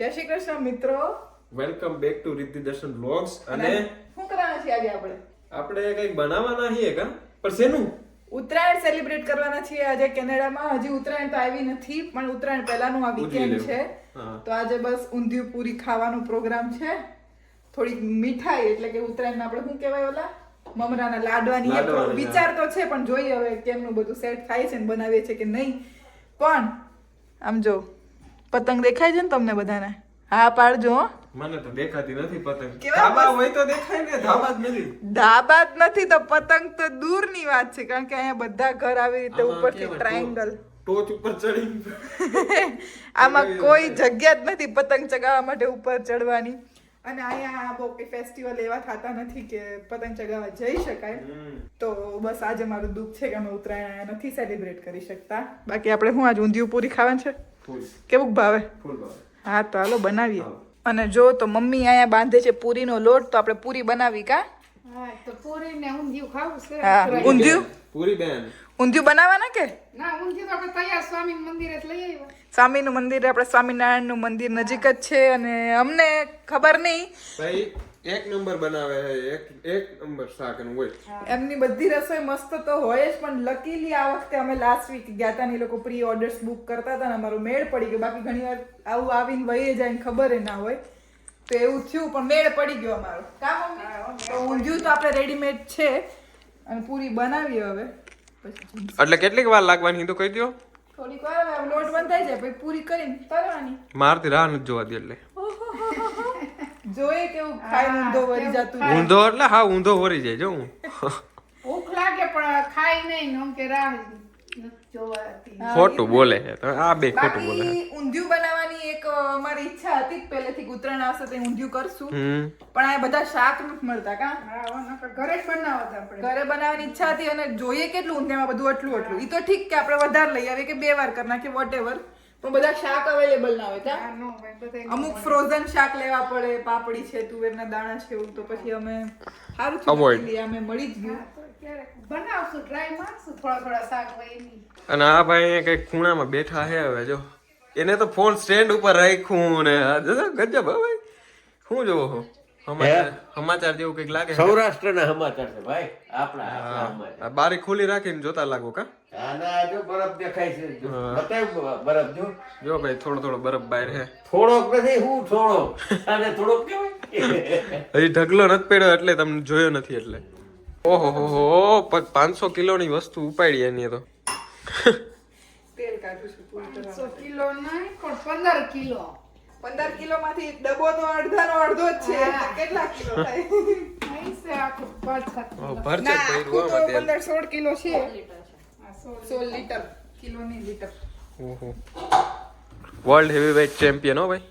જય શ્રી કૃષ્ણ મિત્રો, welcome back to Riddhi દર્શન વ્લોગ્સ. અને શું કરવાના છીએ આજે આપણે કંઈક બનાવવાના છીએ કા, પણ શેનું? ઉત્તરાયણ સેલિબ્રેટ કરવાના છીએ આજે કેનેડામાં. હજી ઉત્તરાયણ તો આવી નથી, પણ ઉત્તરાયણ પહેલાનું આ વીકેન્ડ છે. તો આજે બસ ઊંધિયું પૂરી ખાવાનો પ્રોગ્રામ છે. થોડીક મીઠાઈ એટલે કે ઉત્તરાયણમાં આપણે શું કહેવાય ઓલા મમરાના લાડવાની વિચાર તો છે, પણ જોઈએ હવે કેમનું બધું સેટ થાય છે ને બનાવીએ છે કે નહીં. પણ આમ જો પતંગ દેખાય છે ને તમને બધાને? હા પાડજો. મને તો દેખાતી નથી પતંગ. ધાબા હોય તો દેખાય ને, ધાબા જ નથી. ધાબા જ નથી તો પતંગ તો દૂરની વાત છે, કારણ કે અહીંયા બધા ઘર આવી રીતે ઉપરથી ટ્રાયેંગલ ટોચ ઉપર ચડી આમાં કોઈ જગ્યા જ નથી પતંગ ચગાવવા માટે ઉપર ચડવાની. અને અહીંયા બહુ કે ફેસ્ટિવલ એવા થતા નથી કે પતંગ ચગાવવા જઈ શકાય. તો બસ આજે મારું દુઃખ છે કે અમે ઉત્તરાયણ અહીંયા નથી સેલિબ્રેટ કરી શકતા. બાકી આપણે શું આજે ઊંધિયું પૂરી ખાવાનું છે? કેવું ભાવે? હા તો હાલો બનાવીએ. અને જો તો મમ્મી અહીંયા બાંધે છે પૂરીનો લોટ, તો આપણે પૂરી બનાવી કા? હા તો પૂરી ને ઊંધિયું ખાવું છે. હા ઊંધિયું પૂરી બેન ઊંધિયું બનાવવાના કે ના ઊંધિયું તો આપણે તૈયાર સ્વામી મંદિરે જ લઈ આવ્યા. સ્વામીનું મંદિર, આપણે સ્વામિનારાયણનું મંદિર નજીક જ છે. અને અમને ખબર નહીં ભાઈ એક નંબર બનાવે છે, એક નંબર શાક હોય. એમની બધી રસોઈ મસ્ત તો હોય જ, પણ લકીલી આ વખતે અમે લાસ્ટ વીક ગયા હતા ને એ લોકો પ્રી ઓર્ડર્સ બુક કરતા હતા ને અમારો મેળ પડી ગયો. બાકી ઘણી વાર આવું આવીને વહી જાય ને ખબર ના હોય, તો એવું થયું, પણ મેળ પડી ગયો અમારો. કામ તો ઊંધિયું તો આપણે રેડીમેડ છે અને પૂરી બનાવીએ હવે. પછી એટલે કેટલીક વાર લાગવાની તો કહી દો. થોડીક વાર હવે લોટ બંધાઈ જાય પછી પૂરી કરીને તળવાની. મારથી રાહ નથી જોવા દે. એટલે જોઈએ કેવું ખાઈ ઊંધો વળી જતું. ઊંધો એટલે હા ઊંધો વળી જાય જો હું. ભૂખ લાગે પણ ખાઈ નહીં ને કે રાહ નથી જોવાતી. ખોટું બોલે છે તો આ બે ખોટું બોલે. બાકી ઊંધિયું બનાવવાની એક અમારી ઈચ્છા હતી પહેલેથી કે ઉત્તરાયણ આવશે તો ઊંધિયું કરશું, પણ આ બધા શાક નથી મળતા કા. ઘરે જ બનાવતા આપણે. ઘરે બનાવવાની ઈચ્છા હતી અને જોઈએ કેટલું ઊંધિયામાં બધું એટલું. ઈ તો ઠીક કે આપણે વધારે લઈ આવીએ કે 2 વાર કરી નાખીએ વોટેવર, પણ બધા શાક અવેલેબલ ના હોય કા. અમુક ફ્રોઝન શાક લેવા પડે, પાપડી છે, તુવેરના દાણા છે, એવું. તો પછી અમે સારું થયું અમે મળી જ ગયું. બનાવશું, ટ્રાય મારશું થોડા શાક હોય એની. અને આ ભાઈ કઈક ખૂણામાં બેઠા છે. હવે જો એને તો ફોન સ્ટેન્ડ ઉપર રાખ્યું ને ગજબ. હવે શું જોવો છો? સમાચાર જેવું કઈક લાગે. સૌરાષ્ટ્રના સમાચાર છે ભાઈ. આપણા બારી ખુલ્લી રાખીને જોતા લાગો કા. આના જો બરફ દેખાય છે. બતાવ બરફ જો. જો ભાઈ થોડો થોડો બરફ બહાર છે. થોડોક નથી, હું થોડો અને થોડોક કેવાય. હજી ઢગલો નથી પડ્યો એટલે તમને જોયો નથી. એટલે ઓહો હો 500 કિલોની વસ્તુ ઉપાડી એની તો. તેલ કાઢું છું પૂરી કરવા. 100 કિલો નહીં પણ 15 કિલો. 15 કિલો માંથી ડબ્બો તો અડધો જ છે. કેટલા કિલો થાય? નહીં છે આખું ભરછટ. ભરચક ના, ભર્યું આખું તો આમાં તેલ. 15-16 કિલો છે. આ 16 લીટર, કિલો નહીં લીટર. ઓહો વર્લ્ડ હેવીવેઇટ ચેમ્પિયન હો ભાઈ.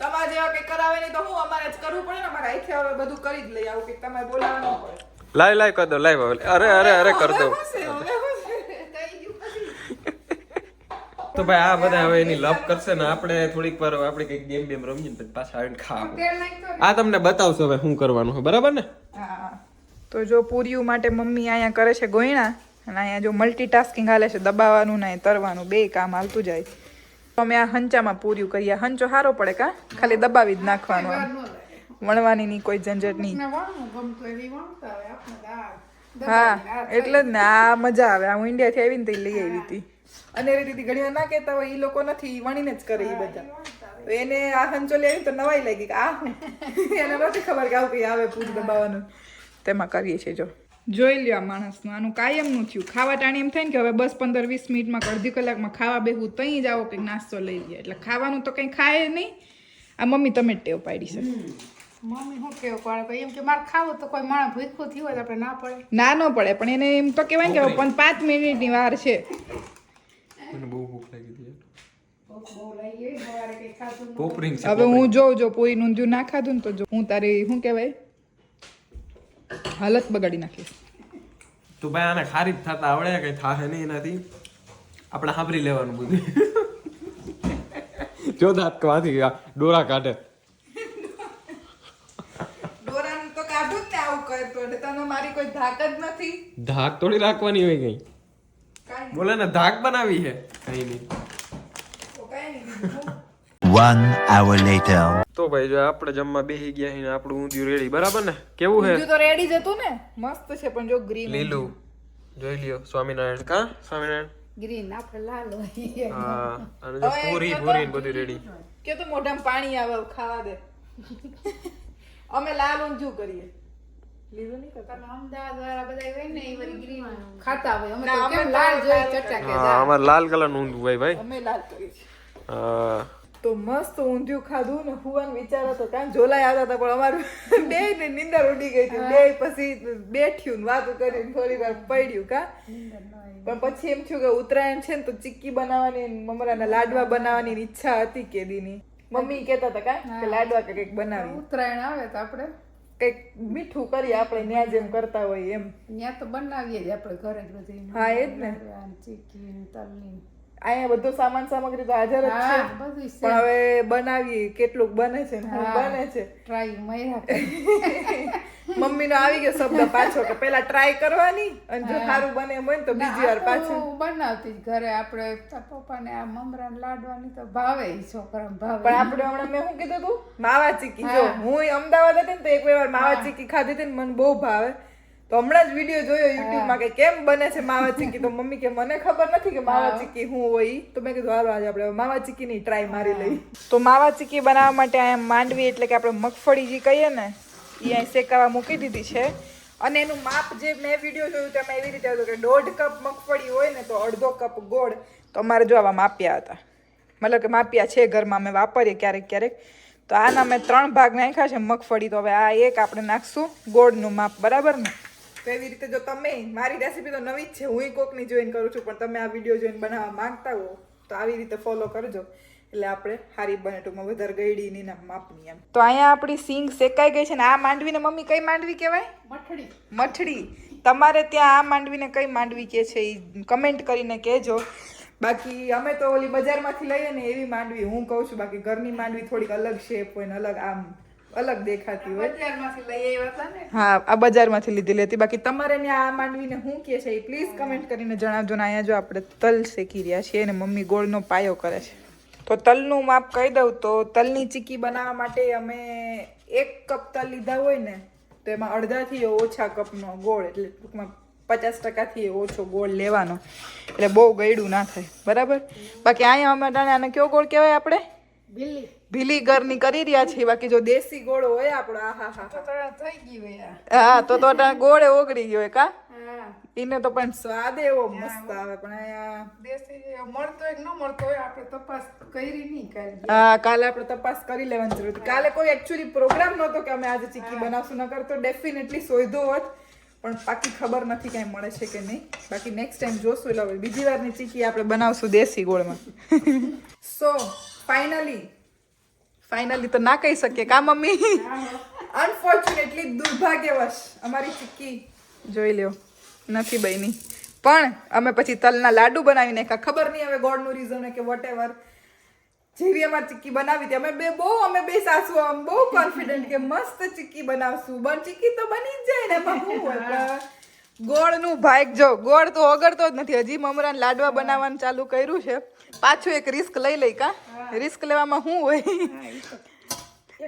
તમારે જેવા કઈ કરાવે નહીં તો હું અમારે જ કરવું પડે ને. અમારે આખે હવે બધું કરી જ લઈ આવું કે તમારે બોલાવવાનું પડે. લાઈ કર દો લાઈ હવે. અરે કર દો. હવે શું છે? થઈ ગયું પછી. તો ભાઈ આ બધા હવે એની લપ કરશે ને આપણે થોડીક વાર આપણે કઈક ગેમ બેમ રમીએ ને પછી પાછા આવીને ખાવું. તેલ નાખતો આ તમને બતાવશો હવે શું કરવાનું છે, બરાબર ને? હા. તો જો પૂરીઓ માટે મમ્મી અહીંયા કરે છે ગોયણા, અને અહીંયા જો મલ્ટીટાસ્કિંગ હાલે છે, દબાવવાનું ને તરવાનું બે કામ હાલતું જાય. તો અમે આ હંચામાં પૂરીઓ કરીએ. હંચો સારો પડે કા, ખાલી દબાવી જ નાખવાનું. આમ વણવાની ની કોઈ ઝંઝટ નહીં. ને વણવું ગમતું એવી વણતા હોય આપણે દાળ. હા એટલે જ ને આ મજા આવે. આ હું ઇન્ડિયાથી આવીને તો લઈ આવી હતી. અને એ રીતે ઘણી વાર ના કહેતા હોય એ લોકો નથી, વણીને જ કરે એ બધા. તો એને આ હંચો લઈ આવી તો નવાઈ લાગી કે આ એને નથી ખબર કે આવું કઈ આવે પૂરી દબાવવાનું. તેમાં કરીએ છીએ. જો જોઈ લ્યો આ માણસનું, આનું કાયમનું થયું. ખાવા ટાણી એમ થાય ને કે હવે બસ 15-20 મિનિટમાં અડધી કલાકમાં ખાવા બેહું તઈ જ આવો કંઈક નાસ્તો લઈ લે. એટલે ખાવાનું તો કંઈ ખાય નહીં. આ મમ્મી તમે જ ટેવ પાડી છે. મમ્મી શું કેવું પડે એમ કે મારે ખાવું તો કોઈ માણસ ભૂખ્યું થયું હોય તો આપણે ના પડે. ના ન પડે, પણ એને એમ તો કહેવાય ને કે પણ 5 મિનિટની વાર છે. મને બહુ ભૂખ લાગી હતી. બહુ લઈ ગઈ સવારે કંઈ ખાધું નહીં. પોપરિંગ છે. હવે હું જો પૂરી ઊંધિયું ના ખાધું ને તો જો હું તારી શું કહેવાય હાલત બગાડી નાખીશ. તો ભાઈ આને ખારી જ થતા આવડે, કઈ થાહે નહીં એનાથી. આપણે સાંભળી લેવાનું બધું. જો દાંત કવાથી ડોરા કાઢે. ડોરાનું તો કાઢું જ ને આવું કરતો, એટલે તને મારી કોઈ ધાક જ નથી. ધાક થોડી રાખવાની હોય કઈ. કાંઈ બોલે ને ધાક બનાવી છે કઈ નહીં. નહીં, કાંઈ નહીં. 1 hour later. તો ભાઈ જો આપણે જમવા બેસી ગયા છીએ ને આપણું ઊંધિયું રેડી બરાબર ને કેવું ઊંધિયું છે તો રેડી જ હતું ને મસ્ત છે પણ જો ગ્રીન લીલું જોઈ લ્યો સ્વામિનારાયણ કા સ્વામિનારાયણ ગ્રીન આપણે લાલ હોય હા અને જો પૂરી પૂરી ને બધું રેડી કે તો મોઢામાં પાણી આવે હવે ખાવા દે અમે લાલ ઊંધિયું કરીએ લીલું નહીં કરતા તમે અમદાવાદ વાળા બધા હોય ને એ વળી ગ્રીન ખાતા હોય અમે ના, તો અમે કેમ તો લાલ જોઈ લાલ ચટાકે હા અમારે લાલ કલર નું ઊંધું હોય ભાઈ અમે લાલ કરીએ છીએ હા તો મસ્ત ઊંધિયું ખાધું ને હુવાનો વિચાર હતો કાં ઝોલાય આવતા હતા પણ અમારું બે ને નીંદર ઉડી ગઈ હતી બે પછી બેઠ્યું ને વાતું કરીને થોડી વાર પડ્યું કા પણ પછી એમ થયું કે ઉત્તરાયણ છે ને તો ચીક્કી બનાવવાની ને મમરાના લાડવા બનાવવાની ઈચ્છા હતી કેદીની મમ્મી કહેતા હતા કા કે લાડવા કે કંઈક બનાવી ઉત્તરાયણ આવે તો આપણે કંઈક મીઠું કરીએ આપણે ન્યા જેમ કરતા હોય એમ ત્યાં તો બનાવીએ જ આપણે ઘરે જ બધી હા એ જ ને ચીકી તલની અહીંયા બધો સામાન સામગ્રી તો હાજર જ છે હા બધું પણ હવે બનાવીએ કેટલુંક બને છે ને શું બને છે ટ્રાય મર્યા મમ્મીનો આવી ગયો શબ્દ પાછો કે પેલા ટ્રાય કરવાની અને જો સારું બને એમ હોય ને તો બીજી વાર પાછું બનાવતી જ ઘરે આપણે પપ્પાને આ મમરાને લાડવાની તો ભાવે ઈ છોકરાને ભાવે પણ આપણે હમણાં મેં શું કીધું તું માવા ચીકી જો હું અમદાવાદ હતી ને તો એક વાર માવા ચીકી ખાધી હતી ને મને બહુ ભાવે તો હમણાં જ વિડીયો જોયો યુટ્યુબમાં કે કેમ બને છે માવા ચીકી તો મમ્મી કે મને ખબર નથી કે માવા ચીકી શું હોય ઈ. તો મેં કીધું હાલો આજે આપણે માવા ચીકીની ટ્રાય મારી લઈ તો માવા ચીકી બનાવવા માટે અહીંયા માંડવી એટલે કે આપણે મગફળી જે કહીએ ને એ અહીં શેકાવા મૂકી દીધી છે અને એનું માપ જે મેં વિડીયો જોયું તેમાં એવી રીતે હતું કે 1.5 કપ મગફળી હોય ને તો 1/2 કપ ગોળ તો અમારે જો આવા માપ્યા હતા મતલબ કે માપ્યા છે ઘરમાં અમે વાપરીએ ક્યારેક ક્યારેક તો આના મેં 3 ભાગ નાખ્યા છે મગફળી તો હવે આ એક આપણે નાખશું ગોળનું માપ બરાબર ને તો એવી રીતે જો તમે મારી રેસીપી તો નવી જ છે હું કોકની જોઈન કરું છું પણ તમે આ વિડીયો જોઈને બનાવવા માંગતા હો તો આવી રીતે ફોલો કરજો એટલે આપણે સારી બને ટૂંકમાં વધારે ગઈડીની ના માપની એમ તો અહીંયા આપણી સિંગ શેકાઈ ગઈ છે ને આ માંડવીને મમ્મી કઈ માંડવી કહેવાય મઠડી મઠડી તમારે ત્યાં આ માંડવીને કઈ માંડવી કહે છે એ કમેન્ટ કરીને કહેજો બાકી અમે તો ઓલી બજારમાંથી લઈએ ને એવી માંડવી હું કહું છું બાકી ઘરની માંડવી થોડીક અલગ શેપ હોય ને અલગ આમ અલગ દેખાતી હોય બજારમાંથી લઈ આવ્યા હતા ને હા આ બજારમાંથી લીધેલી હતી બાકી તમારે ત્યાં આ માંડવીને શું કહે છે એ પ્લીઝ કમેન્ટ કરીને જણાવજો ને અહીંયા જો આપણે તલ શેકી રહ્યા છીએ અને મમ્મી ગોળનો પાયો કરે છે તો તલનું માપ કહી દઉં તો તલની ચીક્કી બનાવવા માટે અમે 1 કપ તલ લીધા હોય ને તો એમાં અડધાથી ઓછા કપનો ગોળ એટલે ટૂંકમાં 50% ઓછો ગોળ લેવાનો એટલે બહુ ગળ્યું ના થાય બરાબર બાકી અહીંયા અમે આને કયો ગોળ કહેવાય આપણે બિલ્લી ભીલી ગરની કરી રહ્યા છીએ બાકી જો દેશી ગોળ હોય આપણો આહા હા તો થઈ ગયું યાર હા તો ગોળે ઓગળી ગયો કા હા એને તો પણ સ્વાદ એવો મસ્ત આવે પણ અહીંયા દેશી મળતો હોય કે ન મળતો હોય આપણે તપાસ કરી નહીં કાલે હા કાલે આપણે તપાસ કરી લેવાની જરૂર હતી કાલે કોઈ એકચ્યુઅલી પ્રોગ્રામ નહોતો કે અમે આજે ચીક્કી બનાવશું નકર તો ડેફિનેટલી સોયધો હોત પણ બાકી ખબર નથી કાંઈ મળે છે કે નહીં બાકી નેક્સ્ટ ટાઈમ જોશું એટલે હવે બીજી વારની ચીક્કી આપણે બનાવશું દેશી ગોળમાં સો ફાઇનલી તો ના કહી શકીએ કા મમ્મી અનફોર્ચ્યુનેટલી દુર્ભાગ્યવશ અમારી ચીક્કી જોઈ લ્યો નથી બની પણ અમે પછી તલના લાડુ બનાવીને ખબર નહીં હવે ગોળનું રીઝન કે વોટ એવર જેવી અમારી ચીક્કી બનાવી હતી અમે બે સાસુ આમ બહુ કોન્ફિડન્ટ કે મસ્ત ચીક્કી બનાવશું ચીક્કી તો બની જ જાય ને એમાં શું હોય ગોળનું ભાગ જો ગોળ તો ઓગળતો જ નથી હજી મમરાના લાડવા બનાવવાનું ચાલુ કર્યું છે પાછું એક રિસ્ક લઈ કા રિસ્ક લેવામાં શું હોય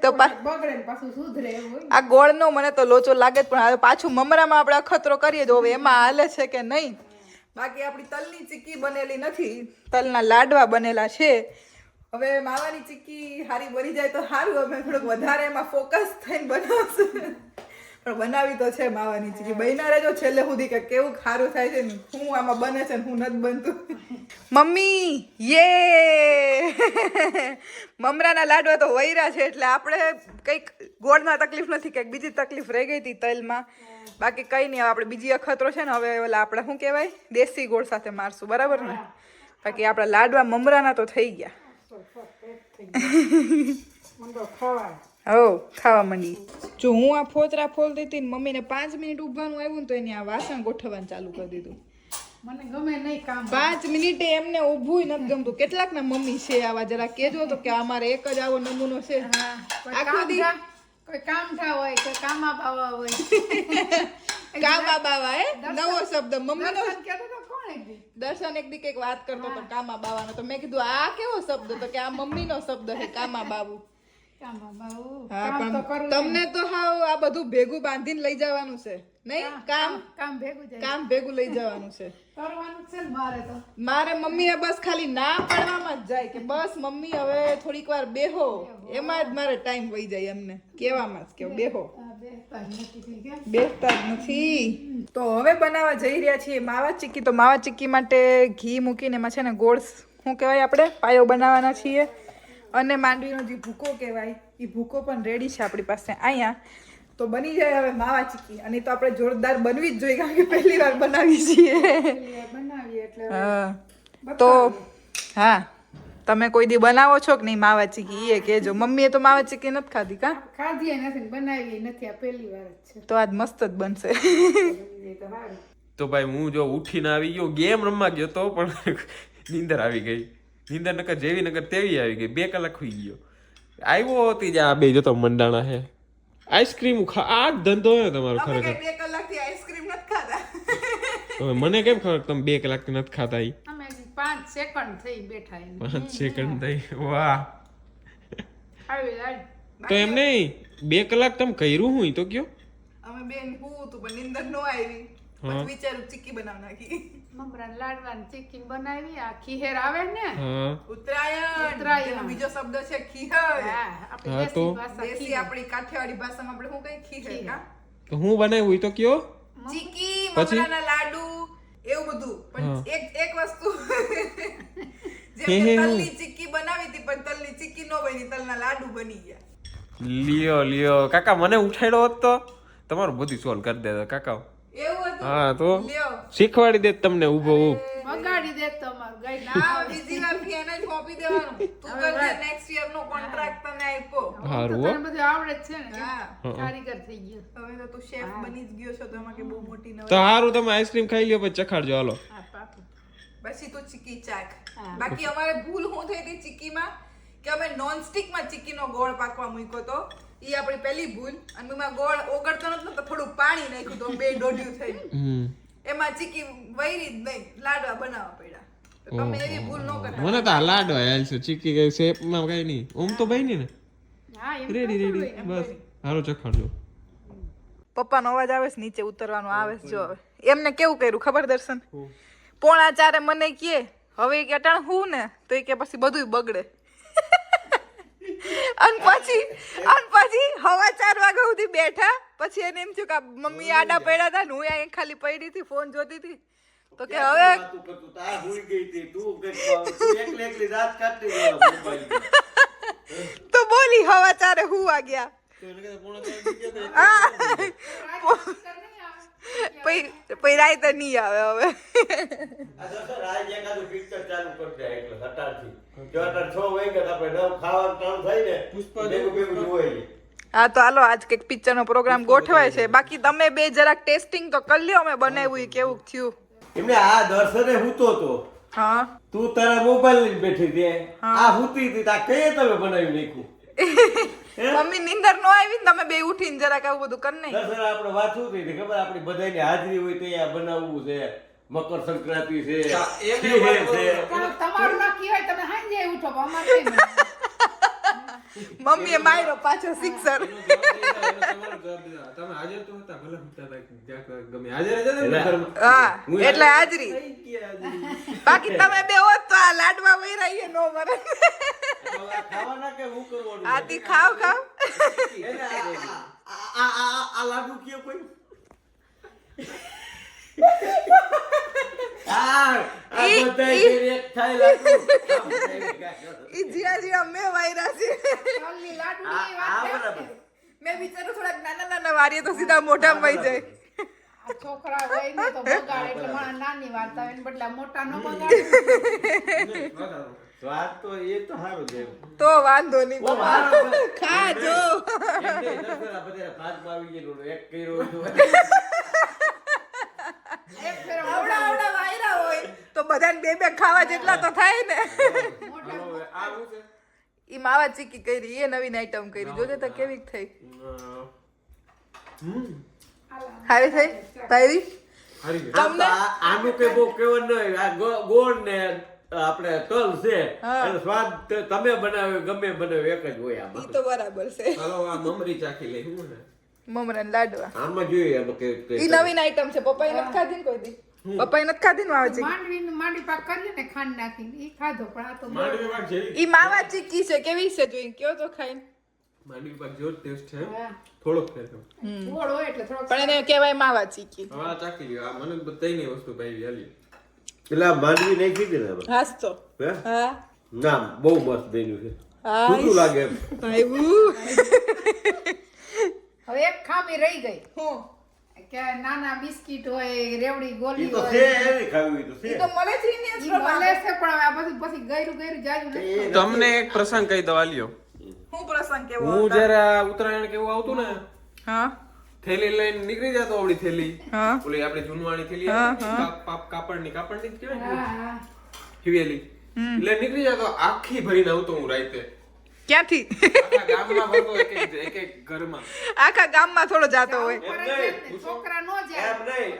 તો બગડે ને પાછું સુધરે એવું હોય આ ગોળનો મને તો લોચો લાગે જ પણ હવે પાછું મમરામાં આપણે અખતરો કરીએ તો હવે એમાં હાલે છે કે નહીં બાકી આપણી તલની ચીક્કી બનેલી નથી તલના લાડવા બનેલા છે હવે માવાની ચીક્કી હારી બની જાય તો સારું અમે થોડુંક વધારે એમાં ફોકસ થઈને બનાવશું પણ બનાવી તો છે માવાની ચીક્કી બન્યા રહેજો છેલ્લે સુધી કે કેવું સારું થાય છે ને શું આમાં બને છે ને હું નથી બનતું મમ્મી યે મમરાના લાડવા તો વૈરા છે એટલે આપણે કંઈક ગોળમાં તકલીફ નથી કંઈક બીજી તકલીફ રહી ગઈ હતી તલમાં બાકી કંઈ નહીં હવે આપણે બીજી અખતરો છે ને હવે ઓલા આપણે શું કહેવાય દેશી ગોળ સાથે મારશું બરાબર ને બાકી આપણા લાડવા મમરાના તો થઈ ગયા ખાવા માંડી જો હું આ ફોતરા ફોલતી હતી ને મમ્મીને 5 મિનિટ ઊભવાનું આવ્યું ને તો એને આ વાસણ ગોઠવવાનું ચાલુ કરી દીધું મને ગમે નહીં કામ 5 મિનિટે એમને ઊભું નથી ગમતું કેટલાક ના મમ્મી છે આવા જરા કેજો તો કે અમારે એક જ આવો નમૂનો છે આખો દી કોઈ કામ થા હોય કોઈ કામા બાવા હોય કામા બાવા નવો શબ્દ મમ્મીનો કહેતો તો કોણ દર્શન એક દી કઈક વાત કરતો હતો કામા બાવાનો, તો મેં કીધું આ કેવો શબ્દ? તો કે આ મમ્મીનો શબ્દ છે કામા બાબુ. કામમાં બાબુ, હા, કામ તો પણ કરવું તમને તો હાવ આ બધું ભેગું બાંધીને લઈ જવાનું છે નહીં? કામ ભેગું જાય કામ ભેગું લઈ જવાનું છે કરવાનું છે ને મારે તો. મારે. મમ્મીએ બસ ખાલી ના પાડવામાં જ જાય કે બસ મમ્મી હવે થોડીક વાર બેહો, એમાં જ મારે ટાઈમ વહી જાય. એમને કહેવામાં જ કે બેહો, આ બેસતા જ નથી થઈ ગયા. બેસતા જ નથી. તો હવે બનાવવા જઈ રહ્યા છીએ માવા ચીક્કી. તો માવા ચીક્કી માટે ઘી મૂકીને એમાં છે ને ગોળ, શું કહેવાય, આપણે પાયો બનાવવાના છીએ. અને માંડવીનો જે ભૂકો કહેવાય એ ભૂકો પણ રેડી છે આપણી પાસે અહીંયા. તો બની જાય હવે માવા ચીક્કી. અને તો આપણે જોરદાર બનવી જ જોઈએ, કારણ કે પહેલી વાર બનાવી છીએ. પેલી વાર બનાવીએ એટલે હા, તો હા, તમે કોઈ દી બનાવો છો કે નહીં માવા ચીક્કી એ કહેજો. મમ્મીએ તો માવા ચીક્કી નથી ખાધી કા? ખાધી નથી ને બનાવી નથી, આ પહેલી વાર જ છે. તો આજ મસ્ત જ બનશે. બની જાય તો સારું. તો ભાઈ હું જો ઉઠીને આવી ગયો, ગેમ રમવા ગયો તો પણ નીંદર આવી ગઈ. નીંદર નકર જેવી નકર તેવી આવી ગઈ. 2 કલાક સુઈ ગયો. આવ્યો હતી જે આ બે જતો મંડાણા હે આઈસ્ક્રીમ આ જ ધંધો હે તમારો ખરેખર. 2 કલાકથી આઈસ્ક્રીમ નથી ખાધા. હવે મને કેમ ખબર તમે 2 કલાકથી નથી ખાતા? ઈ અમે હજી 5 સેકન્ડ થઈ બેઠા એને. 5 સેકન્ડ થઈ. વાહ. આવી આજ તો એમ નહીં 2 કલાક તમે કર્યું હું ઈ તો કયો. અમે બેન હું તું પણ નીંદર નો આવી. પછી વિચારું ચીક્કી બનાવ નાખી. મમરા લાડવાની ચીક્કી બનાવી. આ ખીહેર આવે ને, હા ઉત્તરાયણ. એનો બીજો શબ્દ છે ખીહર. હા, આપણી હા, તો દેશી ભાષા દેશી ખીહેર. આપણી કાઠિયાવાડી ભાષામાં આપણે શું કહીએ? ખીહર. કા? તો હું બનાવ્યું ઈ તો કયો. ચીક્કી, પછી? મમરાના લાડુ, એવું બધું. પણ એક વસ્તુ જેમ હે, કે હે, તલની ચીક્કી બનાવી હતી, પણ તલની ચીક્કી નો બની, તલના લાડુ બની ગયા. લ્યો કાકા મને ઉઠાડ્યો હોત તો તમારું બધું સોલ્વ કરી દેતા કાકા. એવું હતું. હા, તો લ્યો. શીખવાડી દે તમને ઊભો વગાડી દે તમારું ગાઈ ના, બીજી વાર થી એને જ સોંપી દેવાનું. તું કરજે, next year નો contract તને આપ્યો. હારું હો. બધું આવડે જ છે ને, હા. કારીગર થઈ ગયો. હવે તો તું શેફ બની જ ગયો છો, તો એમાં કે બહુ મોટી ન તો હારું તમે આઈસ્ક્રીમ ખાઈ લ્યો પછી ચખાડજો હાલો. હા, પાકું. પછી તું ચીક્કી ચાખ. હા. બાકી અમારે ભૂલ શું થઈ હતી ચીક્કીમાં, કે અમે નોનસ્ટિક માં ચીક્કીનો ગોળ પાકવા મૂક્યો તો. ઈ આપણી પહેલી ભૂલ. અને એમાં ગોળ ઓગળતો નતો, તો થોડું પાણી નાખ્યું તો બે ડોઢિયું થઈ. એમાં ચીક્કી વૈરી જ નહીં, લાડવા બનાવવા પડ્યા. તો તમે એવી ભૂલ ન કરતા. મને તો આ લાડો હાલ છે ચીકી કઈ શેપમાં કઈ નહીં. ઓમ તો બની ને હા, એમ રેડી બસ હાલો ચખાડજો. પપ્પાનો અવાજ આવે છે, નીચે ઉતરવાનો આવે છે. જો હવે એમને કેવું કર્યું ખબર દર્શન? 3:45 મને કહે હવે કે અટાણ હું ને, તો એ કે પછી બધુંય બગડે. અને પછી 4:15 વાગ્યા સુધી બેઠા. પછી એને એમ થયું કે મમ્મી આડા પડ્યા હતા ને હું અહીંયા ખાલી પડી હતી, ફોન જોતી હતી. તો કે હવે તું કરતું તા ભૂલી ગઈ હતી તું એકલી રાત કાઢતી ગયો મોબાઈલ. તો બોલી 4:15 હું વાગ્યા. પછી રાતે નહીં આવે હવે. આ દોસ્તો રાજ એકાદું પિક્ચર ચાલુ કરી દે એટલે હટારથી. જો અટાર 6 વાગ્યા આપણે 9 ખાવાનું ટાણું થાય ને પુષ્પા ભેગું જોવાય. હા, તો હાલો આજ કઈક પિક્ચર નો પ્રોગ્રામ ગોઠવાય છે. બાકી તમે બે જરાક ટેસ્ટિંગ તો કરી લ્યો અમે બનાવ્યું ઈ કેવું થયું. એમને આ દર્શને હૂતો તો હા, તું તારા મોબાઈલ લઈને બેઠી હતી. આ હૂતી હતી તા કઈ તમે બનાવી નાખ્યું. મમ્મી નીંદર નો આવી ને તમે બે ઉઠીને જરાક આવું બધું કરી નહીં. દર્શન આપણે વાત શું થઈ હતી ખબર? આપણી બધાની હાજરી હોય તો અહીંયા બનાવવું છે. મકર સંક્રાંતિ છે, ખીહેર છે. તમારું નક્કી હોય તમે હાંજે ઉઠો, પણ અમારે નહીં મળે. મમ્મીએ માર્યો પાછો સિક્સર. તમે હાજર તો હતા ભલે હતા ગમે હાજર હતા ને. હા, એટલે હાજરી. બાકી તમે બે હોત તો આ લાડવા વૈરાઈએ નો મરે. ખાવાના કે હું કરવાનું? આથી ખાવ. આ લાડુ કયો કોઈ? ઈ એક થાય લાડુ. ઈ જીરા મેં વાયરા છે. તલની લાડુની વાત છે. બરાબર. મેં વિચારું થોડાક નાના વારીએ તો સીધા મોઢામાં વહી જાય. આ છોકરા હોય ને તો બગાડે એટલે મને નાની વાત આવે, એને બદલે મોટા નો બગાડે. સ્વાદ તો એ તો સારું છે. તો વાંધો નહીં પપ્પા, ખાજો. એક કર્યો એક ફેર આવડા વાયરા હોય તો બધાને બે ખાવા જેટલા તો થાય ને. ઈ માવા ચીકી કરી, એ નવીન આઈટમ કરી, જોજે તો કેવી થઈ. હારી થઈ ભાઈ? હારી ગઈ. આમ તો આનું કઈ બહુ કેવું ન હોય. આ ગોળ ને આપણે તલ છે એનો સ્વાદ તમે બનાવ્યો ગમે બનાવ્યો એક જ હોય. ઈ આમાં તો બરાબર છે હાલો આ મમરી ચાખી લઈ હું ને મમરાના લાડવા આમાં જોઈએ આમાં ઈ નવીન આઈટમ છે પપ્પાએ નથી ખાધી ને કોઈ દી પપ્પાએ નથી ખાધી ને માવા ચીકી માંડવી પાક કરીએ ને ખાંડ નાખીને ઈ ખાધો પણ આ તો માંડવી પાક જેવી ઈ માવા ચીકી છે કેવી છે જોઈ કયો તો ખાઈને માંડવી પાક જેવો ટેસ્ટ છે હા. થોડોક ફેર છે. ગોળ હોય એટલે થોડોક પણ એને કહેવાય માવા ચીકી હવે આ ચાખી લ્યો આ મને બધાયની વસ્તુ ભાઈ હાલી એટલે આ માંડવી નહીં કીધી ને આમાં. હાસ તો હે? હા ના બહુ મસ્ત બન્યું છે. હા ખોટું લાગે એમ. ભાઈ હવે એક ખામી રહી ગઈ હું કે નાના બિસ્કિટ હોય રેવડી ઈ ગોલી તો હોય છે એની ખાવી તો છે. ઈ તો મળે છે ને ઈ મળે છે પણ હવે આ બધું પછી ગયરું જાજુ નથી તમને એક પ્રસંગ કહી દઉં લ્યો હું પ્રસંગ કેવો હું જયારે આ ઉત્તરાયણ કેવું આવતું ને હા થેલી લઈને નીકળી જતો આવડી થેલી હા ઓલી આપણી જૂનવાણી થેલી હા, આવે ને, કાપડની જ કહેવાય ને હા હિવેલી એટલે નીકળી જતો આખી ભરીને આવતો હું રાતે ક્યાંથી આખા ગામમાં ફરતો એક એક ઘરમાં આખા ગામમાં થોડો જાતો હોય છોકરા નો જાય એમ નહીં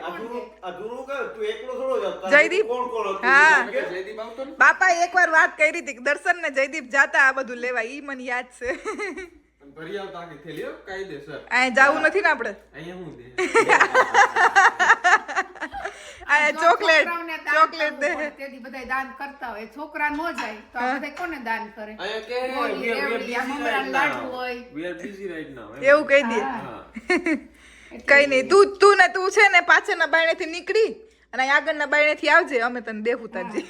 અધૂરું કર તું એકલો થોડો જતો જયદીપ. કોણ કોણ હતું? હા. જયદીપ આવતો ને બાપા એકવાર વાત કરી હતી કે દર્શન ને જયદીપ જાતા આ બધું લેવા ઈ મને યાદ છે અને ભરી આવતા આખી થેલી હો, કાયદેસર આ જાવું નથી ને આપણે અહીંયા હું દે આ જો ચોકલેટ છોકરાઓને દાન ચોકલેટ દે કરવું પડે, તેથી બધાય દાન કરતા હોય છોકરા નો જાય તો આ બધાય કોને દાન કરે અહીંયા કે ગોળી, we are રેવડી, આ busy મમરા right લાડુ now. હોય. We are busy right now. એવું કહી દે હા. કઈ નહીં તું છે ને પાછળના બાયણેથી નીકળી અને અહીં આગળના બાયણેથી આવજે અમે તને દેવું તાજી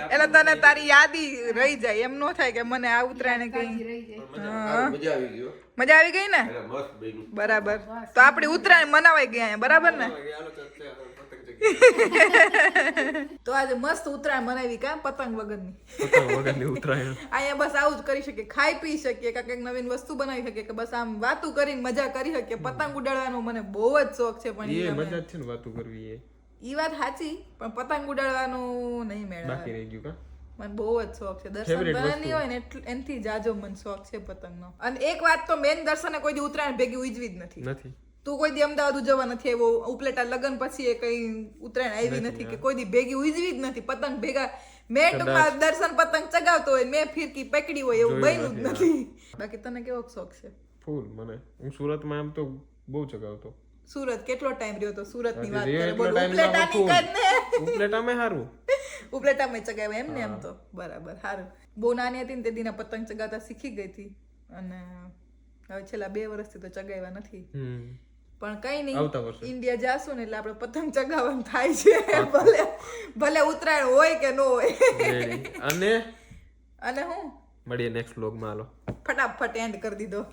એટલે તને તારી યાદી રહી જાય એમ નો થાય કે મને આ ઉતરાયણે કાળજી કઈ રહી જાય મજા આવી ગઈ હો. મજા આવી ગઈ ને એટલે મસ્ત બન્યું. બરાબર તો આપણી ઉતરાયણ મનાવાઈ ગયા અહીંયા, બરાબર ને હાલો ચાલતે આપણે પતંગ ચગીએ. તો આજે મસ્ત ઉતરાયણ મનાવી કા પતંગ વગરની પતંગ વગરની ઉતરાયણ. અહીંયા બસ આવું જ કરી શકીએ ખાઈ પી શકીએ કાંઈક નવીન વસ્તુ બનાવી શકીએ કે બસ આમ વાતું કરીને મજા કરી શકીએ પતંગ ઉડાડવાનો મને બહુ જ શોખ છે પણ એ ઈ મજા જ છે ને વાતું કરવી એ ઈ વાત સાચી પણ પતંગ ઉડાડવાનું નહીં મેળ આવે. બાકી રહી ગયું કા મને બહુ જ શોખ છે દર્શન Favorite બધાની વસ્તુ. હોય ને એનથી જાજો મને શોખ છે પતંગનો અને એક વાત તો મેન દર્શને કોઈ દી ઉત્તરાયણ ભેગી ઉજવી જ નથી નથી તું કોઈ દી અમદાવાદ ઉજવવા નથી આવ્યો ઉપલેટા લગન પછી એ કઈ ઉત્તરાયણ આવી નથી કે કોઈ દી ભેગી ઉજવી જ નથી પતંગ ભેગા મેં ટૂંકમાં દર્શન પતંગ ચગાવતો હોય મેં ફિરકી પકડી હોય એવું બન્યું જ નથી બાકી તને કેવો શોખ છે ફૂલ મને હું સુરતમાં આમ તો બહુ ચગાવતો સુરત કેટલો ટાઈમ રહ્યો તો સુરત ની વાત રહ્યો કરે એટલો બોલ time ઉપલેટાની લાગો કર ને ઉપલેટામાં હારું ઉપલેટામાં ચગાવે એમ ને એમ તો બરાબર સારું બહુ નાની હતી ને તે દીના પતંગ ચગાવતા શીખી ગઈ હતી અને હવે છેલ્લા 2 વર્ષથી તો ચગાવ્યા નથી પણ કઈ આવતા નહીં વર્ષે. ઇન્ડિયા જાશું ને એટલે આપણે પતંગ ચગાવવાનું થાય છે ભલે ઉત્તરાયણ હોય કે ન હોય Ready. અને અને હું મળીએ નેક્સ્ટ વ્લોગમાં હાલો ફટાફટ એન્ડ કરી દીધો